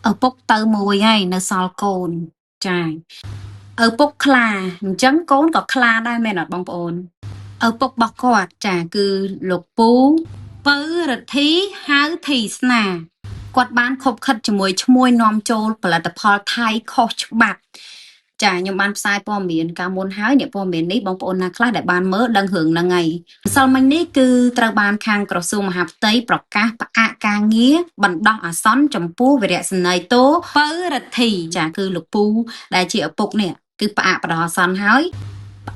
ở bốc tơ mùi hay nó sao cồn chà ở bốc kla chẳng cồn có kla đây mẹ nọt bông ồn ở bốc bọc quạt chà cứ lục bú bứ rật thí háo thì sna quạt bán khộp khất cho mùi nòm chôl và là tập hò thay khó chụp bạc chả nhưng ban sai po miền ca môn háiเนี่ยpo miềnนี้บางปอนนักล่าแต่บานเมื่อดังหึงนังไงสมัยนี้คือตราบานคางกระทรวงมหาดไทยประกาศประกาศการเงี้ยบันดาอาซ้อนจำปูเวรสนัยโตเปิดทีจ้ะคือลูกปูได้เจียปุกเนี่ยคือประกาศประดาซ้อนหาย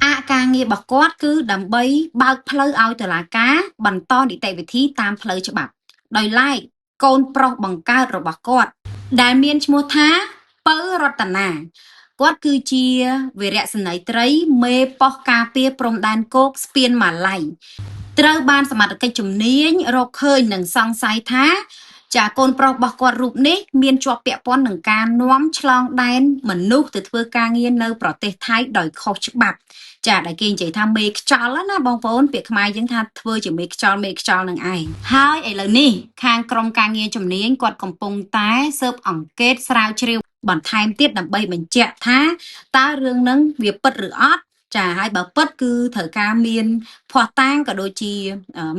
อาการเงียบอกกอดคือดำใบบางเพลย์เอาแต่ละกาบันต้อนดิเตวิธีตามเพลย์ฉบับโดยไล่โกนปลอกบังกาหรือบอกกอดได้เมียนชโมท้าเปิดรัตนา គាត់គឺជាវរៈសន័យត្រីមេប៉ោះការពារព្រំដែនគោកស្ពានម៉ាឡៃត្រូវបានសមត្ថកិច្ចជំនាញរកឃើញនិងសង្ស័យថាចាកូនប្រុសរបស់គាត់រូបនេះមានជាប់ពាក់ព័ន្ធនឹងការនាំឆ្លងដែនមនុស្សទៅធ្វើការងារនៅប្រទេសថៃដោយខុសច្បាប់ចាដែលគេនិយាយថាមេខ្ចលណាបងប្អូនពាក្យខ្មែរយើងថាធ្វើជាមេខ្ចលនឹងឯងហើយឥឡូវនេះខាងក្រមការងារជំនាញគាត់កំពុងតែស៊ើបអង្កេតស្រាវជ្រាវបន្ថែមទៀតដើម្បីបញ្ជាក់ថាតើរឿងហ្នឹងវាពិតឬអត់ចាហើយបើពិតគឺត្រូវការមានភ័ស្តុតាងក៏ដូចជា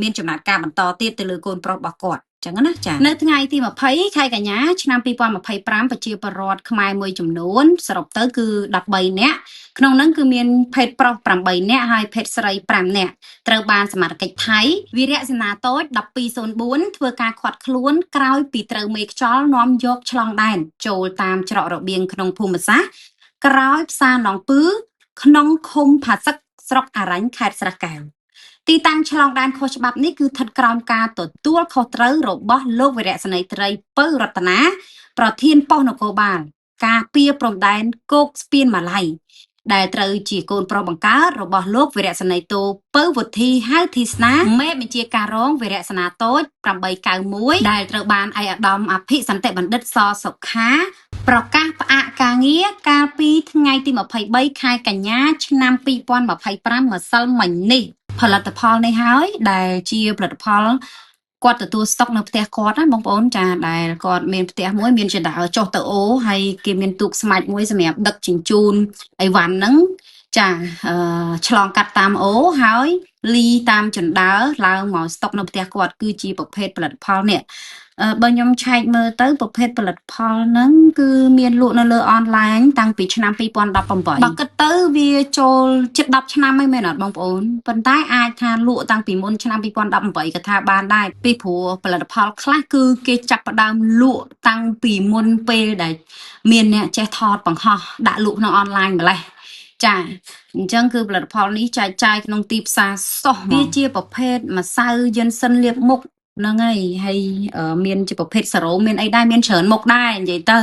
មានចំណាត់ការបន្តទៀតទៅលើកូនប្រុសរបស់គាត់ចឹងណាចានៅថ្ងៃទី20ខែកញ្ញាឆ្នាំ2025ប្រជាពលរដ្ឋខ្មែរមួយចំនួនសរុបទៅគឺ13នាក់ក្នុងហ្នឹងគឺមានភេទប្រុស8នាក់ហើយភេទស្រី5នាក់ត្រូវបានសមត្ថកិច្ចថៃវីរៈសេនាតូច1204ធ្វើការខាត់ខ្លួនក្រោយពីត្រូវមេខ្យល់នាំយកឆ្លងដែនចូលតាមច្រករបៀងក្នុងភូមិសាស្ត្រក្រោយផ្សារหนองពឺក្នុងឃុំផាសឹកស្រុកអរញ្ញខេត្តស្រះកែវទីតាំងឆ្លងដែនខុសច្បាប់នេះគឺស្ថិតក្រោមការទទួលខុសត្រូវរបស់លោកវីរៈសេនីយ៍ត្រីពៅរតនាប្រធានប៉ុស្តិ៍នគរបាលការពារព្រំដែនគោកស្ពានម៉ាឡៃដែលត្រូវជាកូនប្រុសបង្កើតរបស់លោកវីរៈសេនីយ៍តូពៅវុធីហៅធីស្នាមេបញ្ជាការរងវីរៈសេនាតូច891ដែលត្រូវបានឯកឧត្តមអភិសន្តិបណ្ឌិតសសុខាប្រកាសផ្អាកការងារកាលពីថ្ងៃទី23ខែកញ្ញាឆ្នាំ2025ម្សិលមិញនេះផលិតផលនេះហើយដែលជាផលិតផលគាត់ទទួលស្តុកនៅផ្ទះគាត់ណាបងប្អូនចាដែលគាត់មានផ្ទះមួយមានចណ្ដាលចុះទៅអូហើយគេមានទូកស្មាច់មួយសម្រាប់ដឹកជញ្ជូនអីវ៉ាន់ហ្នឹងចាឆ្លងកាត់តាមអូហើយលីតាមចណ្ដាលឡើងមកស្តុកនៅផ្ទះគាត់គឺជាប្រភេទផលិតផលនេះបើខ្ញុំឆែកមើលទៅប្រភេទផលិតផលហ្នឹងគឺមានលក់នៅលើអនឡាញតាំងពីឆ្នាំ2018បើគិតទៅវាចូលជិត10ឆ្នាំហើយមែនអត់បងប្អូនប៉ុន្តែអាចថាលក់តាំងពីមុនឆ្នាំ2018ក៏ថាបានដែរពីព្រោះផលិតផលខ្លះគឺគេចាប់ផ្ដើមលក់តាំងពីមុនពេលដែលមានអ្នកចេះថតបង្ហោះដាក់លក់ក្នុងអនឡាញម្លេះចាអញ្ចឹងគឺផលិតផលនេះចែកចាយក្នុងទីផ្សារសោះវាជាប្រភេទម្សៅយិនសិនលាបមុខហ្នឹងហើយមានជាប្រភេទសារ៉ូមមានអីដែរមានច្រើនមុខដែរនិយាយទៅ